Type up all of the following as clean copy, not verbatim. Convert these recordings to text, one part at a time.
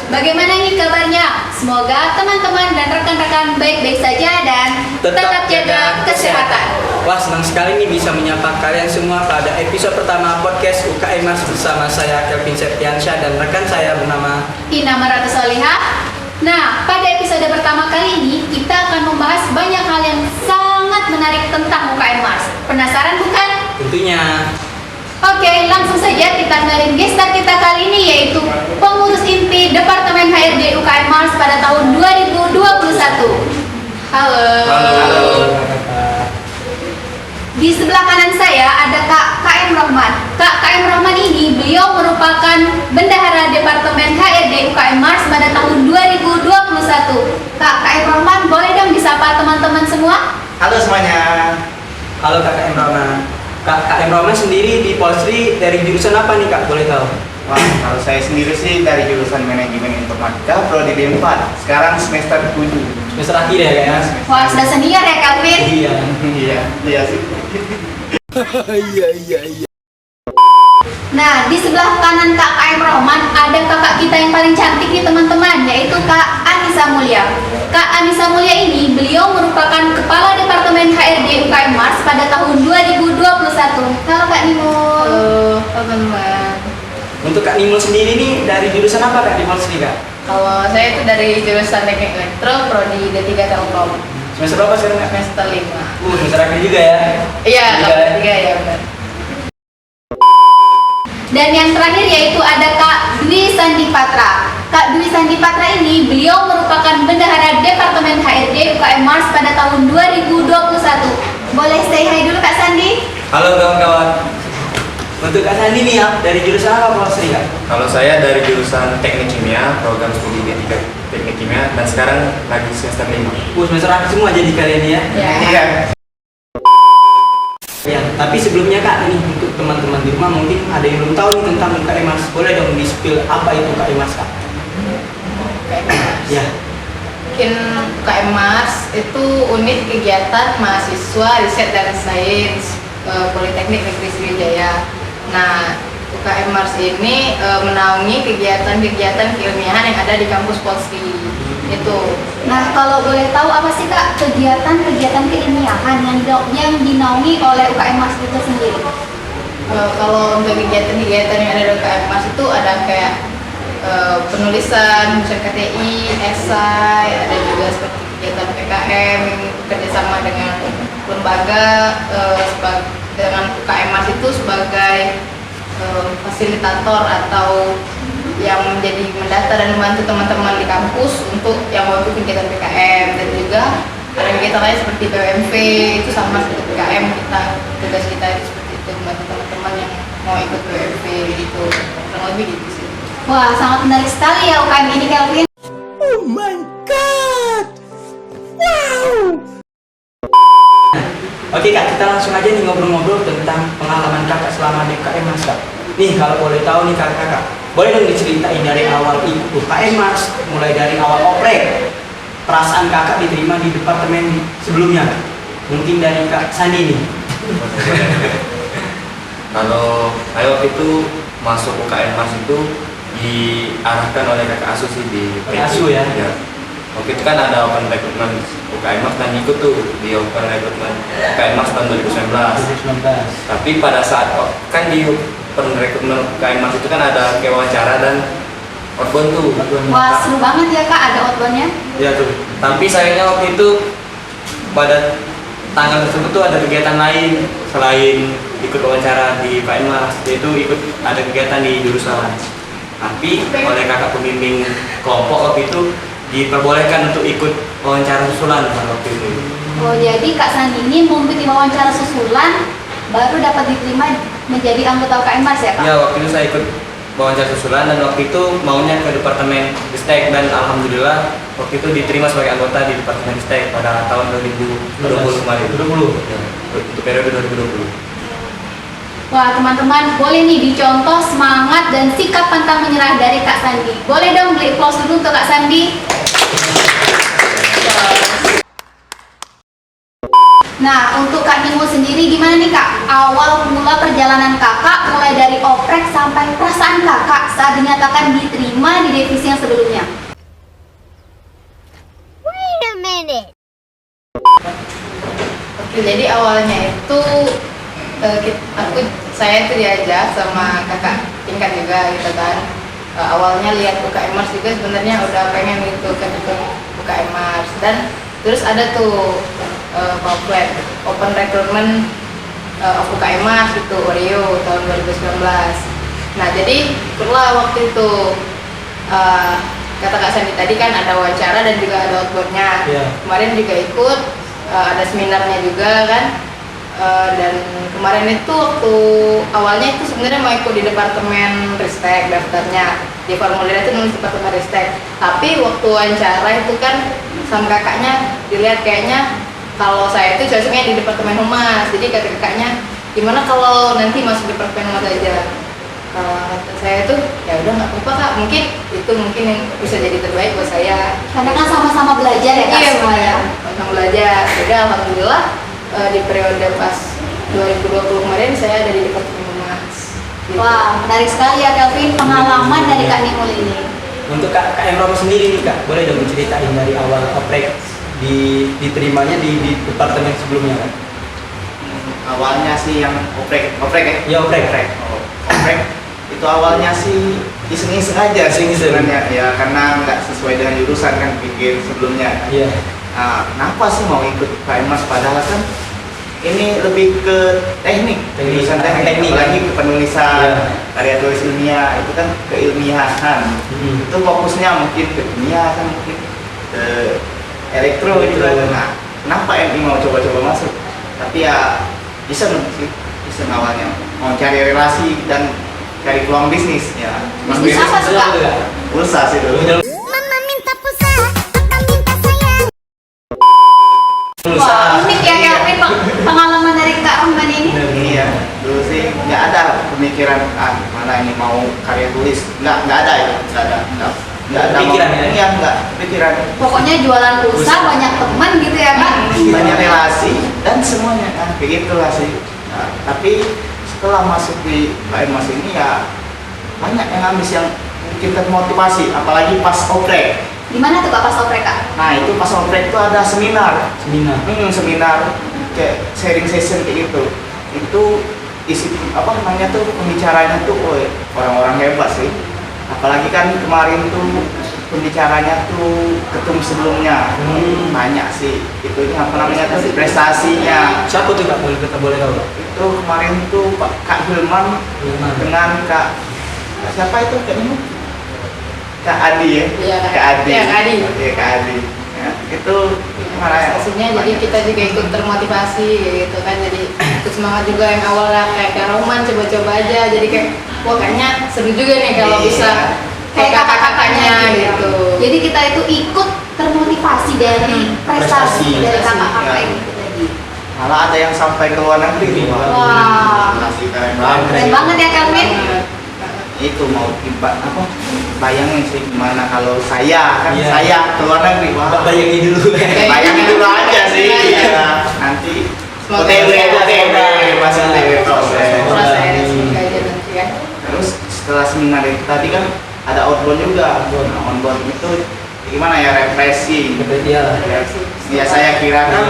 Bagaimana nih kabarnya? Semoga teman-teman dan rekan-rekan baik-baik saja dan tetap jaga kesehatan. Wah, senang sekali nih bisa menyapa kalian semua pada episode pertama podcast UKM Mars bersama saya Kelvin Septiansyah dan rekan saya bernama Ina Marata Solihah. Nah, pada episode pertama kali ini kita akan membahas banyak hal yang sangat menarik tentang UKM Mars. Penasaran bukan? tentunya. Oke, langsung saja kita kenalin gestar kita kali ini, yaitu pengurus inti Departemen HRD UKM Mars pada tahun 2021. Halo. Halo. Di sebelah kanan saya ada Kak KM Rohman. Kak KM Rohman ini beliau merupakan bendahara Departemen HRD UKM Mars pada tahun 2021. Kak KM Rohman, boleh dong disapa teman-teman semua? Halo semuanya. Halo Kak KM Rohman. Kak KM Rohman sendiri di Polstri dari jurusan apa nih Kak? Boleh tahu? Wah, kalau saya sendiri sih dari jurusan Manajemen Informatika Prodi D4. Sekarang semester 7. Semester akhir ya kayaknya. Wah, sudah senior ya Calvin? Iya. Iya sih. Nah, di sebelah kanan Kak KM Rohman ada kakak kita yang paling cantik nih teman-teman, yaitu Kak Anissa Mulya. Kak Anissa Mulya ini beliau merupakan Kepala Departemen HRD UKM Mars pada tahun 2021. Halo Kak Nimul. Halo teman-teman. Untuk Kak Nimul sendiri nih dari jurusan apa Kak di Polstri Kak? Kalau saya itu dari jurusan Teknik Elektro, Prodi D3 Telkom. Semester berapa sekarang Kak? Semester 5. Semester akhir juga ya? Iya, Tiga. tahun 3 ya benar. Dan yang terakhir yaitu ada Kak Dwi Sandi Patra. Kak Dwi Sandi Patra ini beliau merupakan bendahara Departemen HRD UKM Mars pada tahun 2021. Boleh say hi dulu Kak Sandi? Halo kawan-kawan. Untuk Kak Sandi nih ya, dari jurusan apa Polstri Kak? Kalau saya dari jurusan Teknik Kimia, program studi D3 Teknik Kimia, dan sekarang lagi semester 5. Semester akhir semua jadi kalian ya? Ya. Ya, tapi sebelumnya Kak, ini untuk teman-teman di rumah mungkin ada yang belum tahu nih tentang UKM Mars. Boleh dong di-spill apa itu UKM Mars Kak? UKM Mars. Ya. Mungkin UKM Mars itu unit kegiatan mahasiswa riset dan sains Politeknik Negeri Sriwijaya. Nah, UKM Mars ini menaungi kegiatan-kegiatan keilmiahan yang ada di kampus Polstri. Itu. Nah, kalau boleh tahu apa sih Kak kegiatan-kegiatan keilmiahan yang dinaungi oleh UKM Mars itu sendiri? Kalau untuk kegiatan-kegiatan yang ada di UKM Mars itu ada kayak penulisan, misalnya KTI, esai, ada juga seperti kegiatan PKM yang bekerjasama dengan lembaga dengan UKM Mars itu sebagai fasilitator atau yang menjadi mendata dan membantu teman-teman di kampus untuk yang mau ikut kegiatan PKM, dan juga ada kegiatan lain seperti PWMV itu sama seperti PKM, tugas kita itu seperti itu, membantu teman-teman yang mau ikut PWMV gitu, kurang lebih gitu sih. Wah, sangat menarik sekali ya UKM ini Kelvin. Oh my god. Wow. Oke Kak, kita langsung aja nih ngobrol-ngobrol tentang pengalaman Kakak selama di UKM Mars Kak. Nih kalau boleh tahu nih Kakak, boleh dong diceritain dari awal ikut UKM Mars, mulai dari awal oprek, perasaan Kakak diterima di departemen sebelumnya Kak. Mungkin dari Kak Sandi nih. Kalau saya waktu itu masuk UKM Mars itu diarahkan oleh kakak asuh sih di Kakak asuh ya? Waktu itu kan ada open recruitment UKM Mars dan ikut tuh di open recruitment UKM Mars tahun 2019. 2019. Tapi pada saat kan di open recruitment UKM Mars itu kan ada kayak wawancara dan outbound tuh. Wah, seru banget ya Kak, ada outbound-nya. Ya tuh. Tapi sayangnya waktu itu pada tanggal tersebut tuh ada kegiatan lain selain ikut wawancara di UKM Mars, yaitu ikut ada kegiatan di jurusan. Tapi oleh kakak pembimbing kelompok waktu itu diperbolehkan untuk ikut wawancara susulan pada waktu itu. Oh, jadi Kak Sandi ini mengikuti wawancara susulan baru dapat diterima menjadi anggota UKM Mars ya Kak? Ya, waktu itu saya ikut wawancara susulan dan waktu itu maunya ke Departemen Ristek, dan alhamdulillah waktu itu diterima sebagai anggota di Departemen Ristek pada tahun 2020 kemarin. 2020. Ya, untuk periode 2020. Wah teman-teman, boleh nih dicontoh semangat dan sikap pantang menyerah dari Kak Sandi. Boleh dong beli applause dulu untuk Kak Sandi. Nah, untuk Kak Nimo sendiri gimana nih Kak? Awal mula perjalanan Kakak mulai dari oprek sampai perasaan Kakak saat dinyatakan diterima di divisi yang sebelumnya. Wait a minute. Oke, jadi awalnya itu saya itu diajak sama kakak tingkat juga gitu kan. Awalnya lihat UKM Mars juga sebenarnya udah pengen gitu kan ikut UKM Mars, dan terus ada tuh pamflet open recruitment of UKM Mars gitu Oreo tahun 2019. Nah jadi setelah waktu itu kata Kak Sandi tadi kan ada wawancara dan juga ada outboundnya. Kemarin juga ikut, ada seminarnya juga kan. Dan kemarin itu waktu awalnya itu sebenarnya mau ikut di departemen Ristek daftarnya, di formulir itu nulis departemen Ristek, tapi waktu wawancara itu kan sama kakaknya dilihat kayaknya kalau saya itu cocoknya di departemen Humas, jadi kata kakaknya gimana kalau nanti masuk departemen Humas aja. Kata saya itu ya udah nggak apa-apa Kak, mungkin yang bisa jadi terbaik buat saya. Karena kan sama-sama belajar ya Kak Iya semua ya. sama belajar. Udah alhamdulillah di periode pas 2020 kemarin saya ada di departemen Humas. Gitu. Wah, menarik sekali ya Kelvin pengalaman dari Kak Nimul ini. Untuk Kak Emro sendiri nih Kak, boleh dong ceritain dari awal oprek diterimanya di departemen sebelumnya kan? Awalnya sih yang oprek ya? Ya oprek. Oh, oprek itu awalnya sih iseng-iseng aja sih sebenarnya ya, karena nggak sesuai dengan jurusan kan pikir sebelumnya. Iya. Nah, kenapa sih mau ikut UKM Mars padahal kan ini lebih ke teknik, jurusan teknik, apalagi ke penulisan, karya tulis ilmiah itu kan keilmiahan. Itu fokusnya mungkin ke kimia kan, mungkin ke elektro gitu. Nah, kenapa MI mau coba-coba masuk? Tapi ya iseng sih, iseng awalnya mau cari relasi dan cari peluang bisnis ya. Bisnis apa tuh Kak? Pulsa sih dulu. Mama minta pulsa, papa minta sayang. Wah, unik ya Kelvin pengalaman dari Kak Rahman ini. Iya, dulu sih nggak ada pemikiran mana ini mau karya tulis, nggak ada itu, nggak ada Pikiran ya? Iya, nggak pikiran. Pokoknya jualan pulsa, banyak teman gitu ya Kak. Banyak relasi dan semuanya begitulah sih. Nah, tapi setelah masuk di UKM Mars ini ya banyak yang ambis yang kita motivasi, apalagi pas oprek. Gimana tuh Kak pas oprek Kak? Nah itu pas oprek itu ada seminar. Seminar kayak sharing session kayak gitu. Itu isi apa namanya tuh pembicaranya tuh orang-orang hebat sih. Apalagi kan kemarin tuh pembicaranya tuh ketemu sebelumnya banyak sih. Itu apa namanya tuh prestasinya. Siapa tuh Kak? Boleh tahu Kak? Itu kemarin tuh Kak Hilman dengan Kak siapa itu Kak ini? Kak Adi ya? Iya, Kak Adi. Iya, Kak Adi. Iya, Kak Adi. Ya, itu gimana ya? Prestasinya jadi kita juga ikut termotivasi gitu kan, jadi ikut semangat juga yang awalnya kayak Roman coba-coba aja, jadi kayak wah kayaknya seru juga nih kalau bisa kayak kakak-kakaknya gitu. Jadi kita itu ikut termotivasi dari prestasi dari kakak-kakak ya. ini tadi. Malah ada yang sampai ke luar negeri. Wah. Masih keren banget. Keren banget ya Kelvin. Itu mau apa? Bayangin sih gimana kalau saya kan Iya. saya ke luar negeri. Wah. Bayangin dulu. Bayangin dulu aja sih. Ya. Nanti Semoga OTW bisa. masih OTW proses. Proses semoga aja nanti kan. Terus setelah seminar itu tadi kan ada outbound juga. Nah, outbound itu gimana ya, refreshing. Ya saya kira kan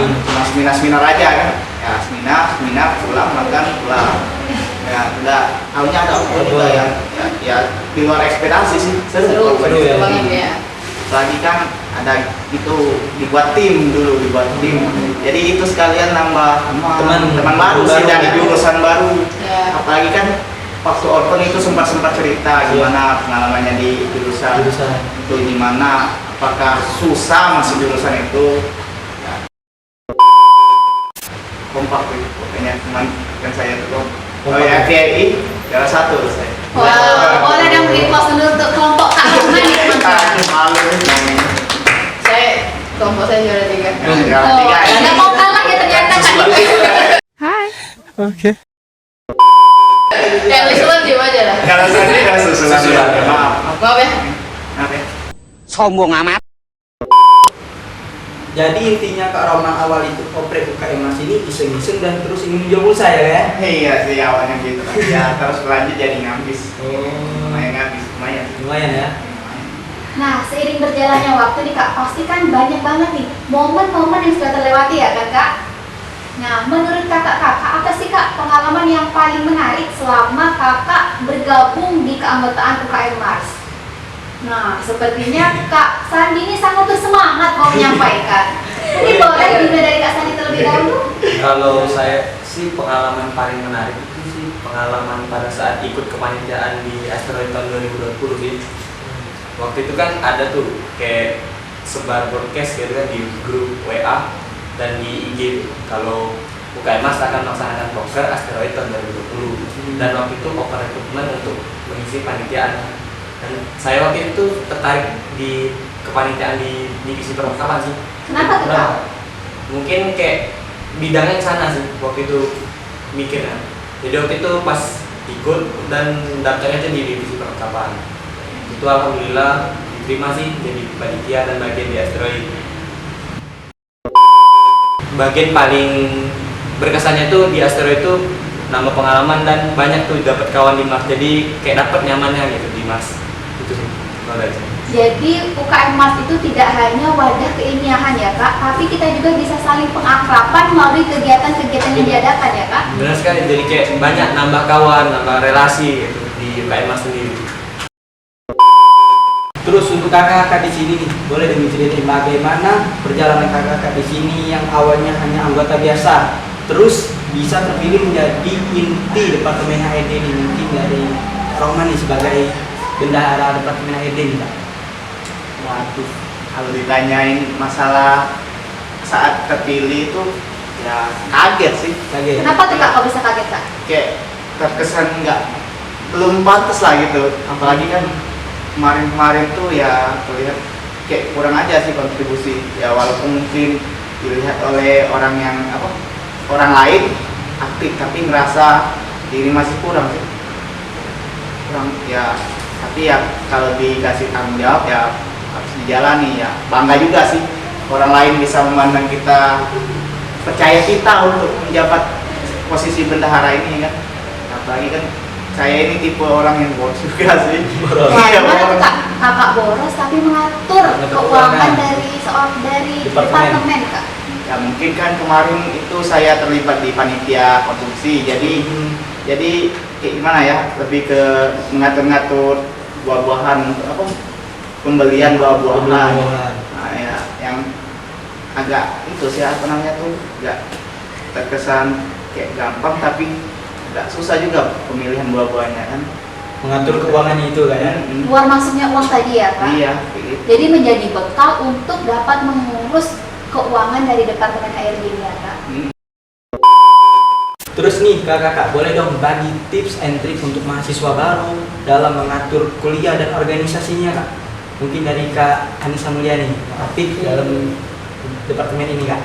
cuma seminar aja kan. Ya seminar pulang makan pulang. Ya udah tahunya ada outbound juga ya di luar ekspektasi sih. Seru ya. banget ya. Lagi kan ada itu dibuat tim. Jadi itu sekalian nambah teman baru sih dari jurusan baru. Ya. Apalagi kan waktu open itu sempat cerita gimana pengalamannya di jurusan itu, gimana apakah susah masuk jurusan itu. Ya. Kompak gitu pokoknya teman kan saya tuh. Oh ya FPI juara 1 saya. Wah, boleh dong beri pos dulu untuk kelompok Kak Rahman ya teman-teman. Malu nih. Saya kelompok saya juara 3. Juara 3. Nggak mau kalah ya ternyata Kak Nimul. Hi. Okay. Yang usulan diem aja lah. Kalau saya nggak susulan. Susulan. Ya, maaf. Maaf ya. Maaf ya. Sombong amat. Jadi intinya Kak Roman awal itu oprek UKM Mas ini iseng-iseng dan terus ingin menjual pulsa ya? Iya sih awalnya gitu. Ya terus berlanjut jadi ngabis. Lumayan ngabis, lumayan. Lumayan ya. Nah, seiring berjalannya waktu nih Kak, pasti kan banyak banget nih momen-momen yang sudah terlewati ya kan Kak? Nah, menurut kakak-kakak, apa sih Kak pengalaman yang paling menarik selama kakak bergabung di keanggotaan UKM Mars? Nah, sepertinya Kak Sandi ini sangat bersemangat mau menyampaikan. Jadi boleh dimulai dari Kak Sandi terlebih dahulu? Kalau saya sih pengalaman paling menarik itu sih pengalaman pada saat ikut kepanitiaan di Asteroid tahun 2020 sih. Waktu itu kan ada tuh kayak sebar broadcast gitu kan di grup WA dan di IG kalau UKM Mas akan melaksanakan poker Asteroid tahun 2020 dan waktu itu open recruitment untuk mengisi panitiaan. Dan saya waktu itu tertarik di kepanitiaan di divisi perlengkapan sih. Kenapa tuh Kak? Mungkin kayak bidangnya ke sana sih waktu itu mikirnya. Jadi waktu itu pas ikut dan daftarnya aja di divisi perlengkapan. Itu alhamdulillah diterima sih jadi panitia dan bagian di Asteroid. Bagian paling berkesannya tuh di Asteroid itu nambah pengalaman dan banyak tuh dapat kawan di Mars. Jadi kayak dapat nyamannya gitu di Mars. Itu sih kalau dari saya. Jadi UKM Mars itu tidak hanya wadah keilmiahan ya Kak, tapi kita juga bisa saling pengakraban melalui kegiatan-kegiatan yang diadakan ya Kak. Benar sekali, jadi kayak banyak nambah kawan, nambah relasi gitu di UKM Mars sendiri. Terus untuk kakak-kakak di sini nih, boleh dong ceritain bagaimana perjalanan kakak-kakak di sini yang awalnya hanya anggota biasa, terus bisa terpilih menjadi inti Departemen HRD ini, mungkin dari Roman nih sebagai bendahara Departemen HRD nih Kak. Waduh, kalau ditanyain masalah saat terpilih itu ya kaget sih. Kaget. Kenapa tuh Kak kok bisa kaget Kak? Kayak terkesan belum pantas lah gitu. Apalagi kan kemarin-kemarin tuh ya terlihat kayak kurang aja sih kontribusi. Ya walaupun mungkin dilihat oleh orang lain aktif tapi ngerasa diri masih kurang sih. Kurang ya. Tapi ya kalau dikasih tanggung jawab ya harus dijalani ya. Bangga juga sih orang lain bisa memandang kita, percaya kita untuk menjabat posisi bendahara ini kan. Apalagi kan saya ini tipe orang yang boros juga sih. Wah, Iya, gimana tuh boros. Kak? Kakak boros tapi mengatur keuangan dari departemen Kak. Ya mungkin kan kemarin itu saya terlibat di panitia konsumsi. Jadi kayak gimana ya? Lebih ke mengatur-ngatur buah-buahan pembelian buah-buahan. Nah, ya yang agak itu sih agak terkesan kayak gampang tapi agak susah juga pemilihan buah-buahnya kan. Mengatur keuangannya itu Kak ya. Keluar masuknya uang tadi ya Kak. Iya, gitu. Jadi menjadi bekal untuk dapat mengurus keuangan dari Departemen HRD ini ya Kak. Terus nih kakak-kakak, boleh dong bagi tips and trik untuk mahasiswa baru dalam mengatur kuliah dan organisasinya Kak? Mungkin dari Kak Anissa Mulyani, aktif dalam departemen ini Kak.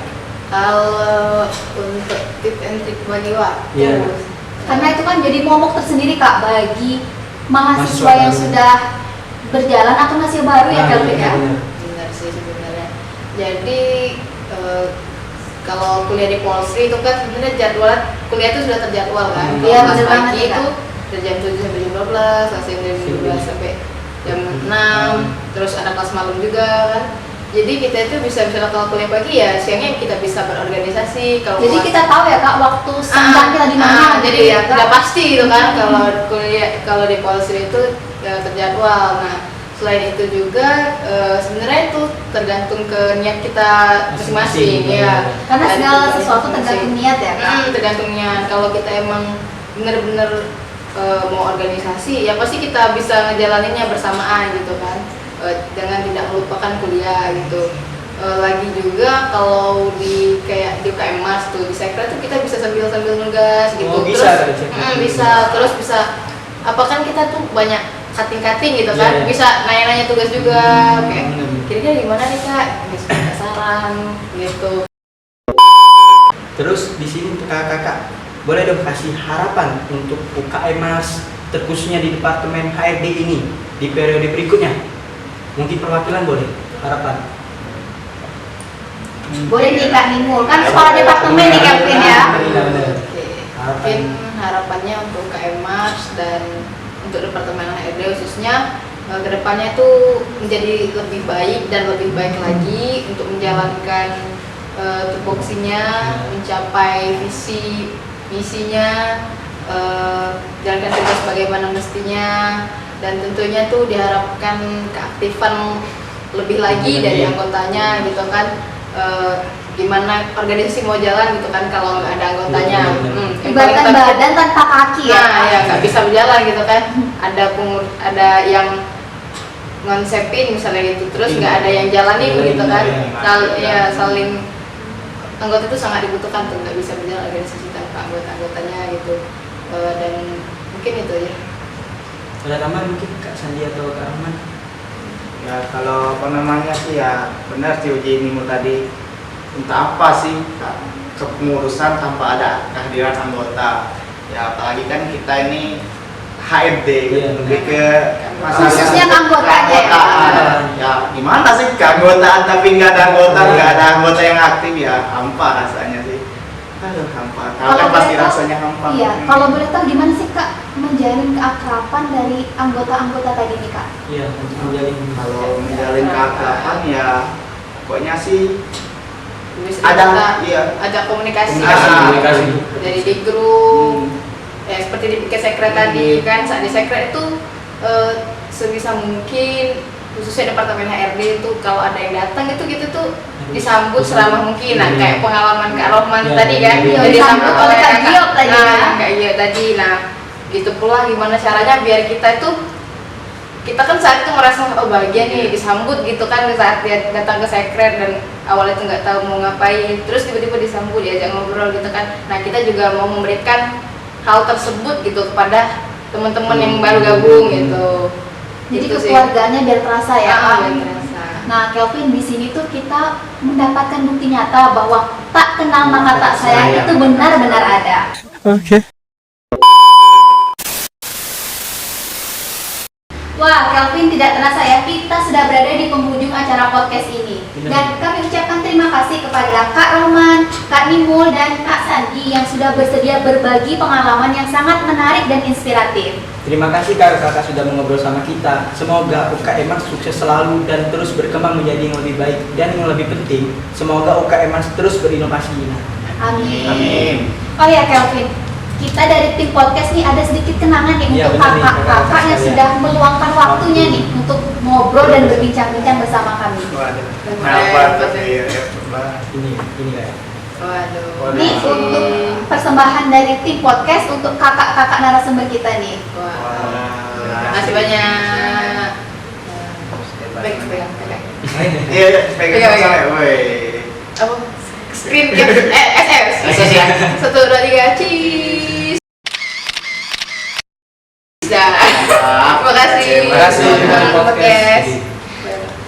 Kalau untuk tips and trik bagi waktu, Iya. Karena itu kan jadi momok tersendiri Kak bagi mahasiswa Mahasiswa yang baru. sudah berjalan atau masih baru ya Kak ya. benar. benar sih sebenarnya. Jadi kalau kuliah di Polsri itu kan sebenarnya jadwal kuliah itu sudah terjadwal kan. Hmm. Kalau Iya, kelas benar banget pagi ya, itu dari jam 7 sampai jam 12, selesai dari jam 12 sampai jam 6, terus ada kelas malam juga kan. Jadi kita itu bisa misalnya kalau kuliah pagi ya siangnya kita bisa berorganisasi. Kalau Jadi puasa- kita tahu ya Kak waktu senggang kita di mana. jadi gitu ya Kak. udah pasti gitu kan kalau kuliah kalau di Polsri itu terjadwal. Nah selain itu juga sebenarnya itu tergantung ke niat kita masing-masing ya. Karena Dan segala itu sesuatu masing-masing. tergantung niat ya Kak. Tergantung niat. Kalau kita emang bener-bener mau organisasi ya pasti kita bisa ngejalaninnya bersamaan gitu kan. Dengan tidak melupakan kuliah gitu. Lagi juga kalau di kayak di UKM Mars tuh di Sekra tuh kita bisa sambil nugas gitu. Oh, bisa Terus, kan di Sekra? bisa terus bisa apa kan kita tuh banyak cutting gitu Iya, kan. iya. Bisa nanya-nanya tugas juga kayak bener. kira-kira gimana nih Kak? Bisa minta saran gitu. Terus di sini untuk kakak-kakak, boleh dong kasih harapan untuk UKM Mars terkhususnya di Departemen HRD ini di periode berikutnya. Mungkin perwakilan boleh harapan. Boleh nih Kak Nimul, kan kepala departemen nih Kelvin ya. Benar-benar. Mungkin harapannya untuk UKM Mars dan untuk Departemen HRD khususnya kedepannya itu menjadi lebih baik dan lebih baik lagi untuk menjalankan tupoksinya, mencapai visi misinya, jalankan tugas bagaimana mestinya, dan tentunya tuh diharapkan keaktifan lebih lagi dari anggotanya gitu kan. Gimana organisasi mau jalan gitu kan kalau nggak ada anggotanya. Ibaratkan badan tanpa kaki ya. Nah, ya nggak bisa berjalan gitu kan. Ada yang ngonsepin misalnya gitu, terus nggak ada yang jalanin gitu kan. Saling anggota itu sangat dibutuhkan tuh, nggak bisa berjalan organisasi tanpa anggotanya gitu. Dan mungkin itu ya. Ada tambahan mungkin Kak Sandi atau Kak Rahman? Ya kalau apa namanya sih ya benar sih uji Nimul tadi. Untuk apa sih kepengurusan tanpa ada kehadiran anggota? Ya apalagi kan kita ini HRD lebih ke masalah Khususnya keanggotaan ya. keanggotaan. Ya gimana sih keanggotaan tapi nggak ada anggota, nggak ada anggota yang aktif ya hampa rasanya sih. Aduh hampa. Kalau kan pasti boleh tahu- rasanya hampa. Iya, kalau boleh tahu gimana sih Kak menjalin keakraban dari anggota-anggota tadi nih Kak? Iya, untuk menjalin. Kalau menjalin keakraban ya pokoknya sih Bisa ada kita iya ajak komunikasi, Komunikasi. jadi di grup ya seperti di sekret tadi kan. Saat di sekret itu sebisa mungkin khususnya Departemen HRD itu kalau ada yang datang itu gitu tuh disambut seramah mungkin. Nah kayak pengalaman Kak Rohman Ya, tadi kan, iya, jadi disambut oleh Kak Kak Giop tadi ya. Kak Giop tadi. Nah gitu pula gimana caranya biar kita kan saat itu merasa oh bahagia nih disambut gitu kan saat dia datang ke sekret, dan awalnya tuh nggak tahu mau ngapain, terus tiba-tiba disambut diajak ngobrol gitu kan. Nah kita juga mau memberikan hal tersebut gitu kepada teman-teman yang baru gabung gitu. Jadi Gitu sih. kekeluargaannya biar terasa ya. Ah, biar terasa. Nah, Kelvin di sini tuh kita mendapatkan bukti nyata bahwa tak kenal maka tak sayang itu benar-benar ada. Wah, Kelvin, tidak terasa ya, kita sudah berada di penghujung acara podcast ini. Dan kami ucapkan terima kasih kepada Kak Rohman, Kak Nimul, dan Kak Sandi yang sudah bersedia berbagi pengalaman yang sangat menarik dan inspiratif. Terima kasih kakak sudah mengobrol sama kita. Semoga UKM Mars sukses selalu dan terus berkembang menjadi yang lebih baik, dan yang lebih penting, semoga UKM Mars terus berinovasi. Amin. Amin. Oh ya Kelvin, kita dari tim podcast nih ada sedikit kenangan nih Iya, untuk benar nih, kakak-kakak kakak yang sekalian. sudah meluangkan waktunya nih untuk ngobrol dan berbincang-bincang bersama kami. Waduh. Keren, Apa tuh? keren. Iya, repot banget. Ini kayak. Waduh. Ini untuk persembahan dari tim podcast untuk kakak-kakak narasumber kita nih. Terima kasih banyak. Pegang. Iya, pegang sama ya, woi. Apa? Screen cap SS ya. 1, 2, 3, cheese. Terima kasih. Terima kasih. Teman-teman podcast.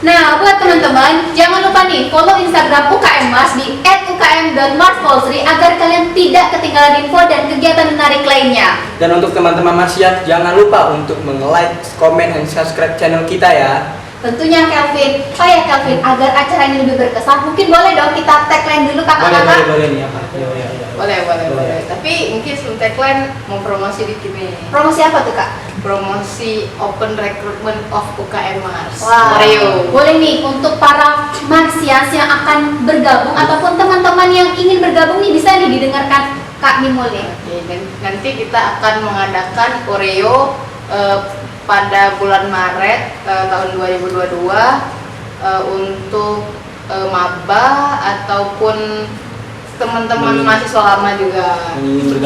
Nah, buat teman-teman, jangan lupa nih follow Instagram UKM Mars di @ukm.marspolsri agar kalian tidak ketinggalan info dan kegiatan menarik lainnya. Dan untuk teman-teman Marsiat, jangan lupa untuk like, comment, dan subscribe channel kita ya. Tentunya Kelvin, oh ya Kelvin, agar acara ini lebih berkesan, mungkin boleh dong kita tagline dulu kakak-kakak. Boleh nih apa? Iya. Boleh. Tapi mungkin sebelum tagline mau promosi dikit nih. Promosi apa tuh kak? Promosi Open Recruitment of UKM Mars. Wah, Mario. boleh nih untuk para Marsias yang akan bergabung ataupun teman-teman yang ingin bergabung nih bisa nih didengarkan Kak Nimul nih. Oke, dan nanti kita akan mengadakan Oreo pada bulan Maret tahun 2022 untuk maba ataupun teman-teman mahasiswa lama juga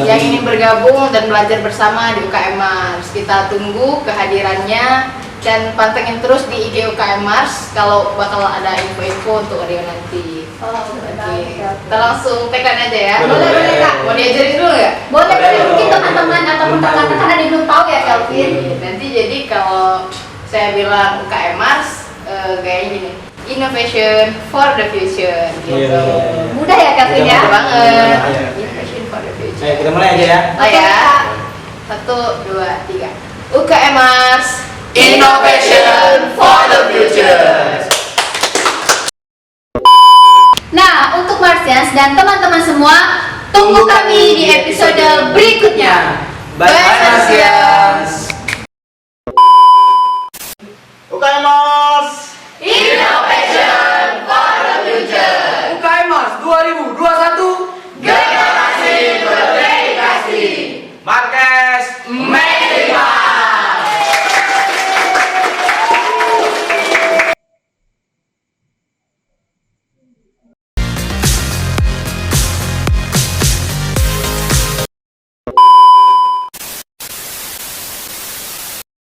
yang ingin bergabung dan belajar bersama di UKM Mars. Kita tunggu kehadirannya dan pantengin terus di IG UKM Mars kalau bakal ada info-info untuk Oreo nanti. Oh, Oke, kita langsung tekan aja ya. Boleh kak. Mau diajarin dulu nggak? Boleh mungkin teman-teman ataupun rekan-rekan ada yang belum tahu ya Kelvin. Nanti jadi kalau saya bilang UKM Mars kayak gini, innovation for the future gitu. Iya. Mudah ya Kelvin ya. Mudah banget. Iya. Innovation for the future. Ayo kita mulai aja ya. Oh ya. 1, 2, 3. UKM Mars. Innovation for the future. Nah, untuk Marsians dan teman-teman semua, tunggu kami di episode berikutnya. Bye, Marsians.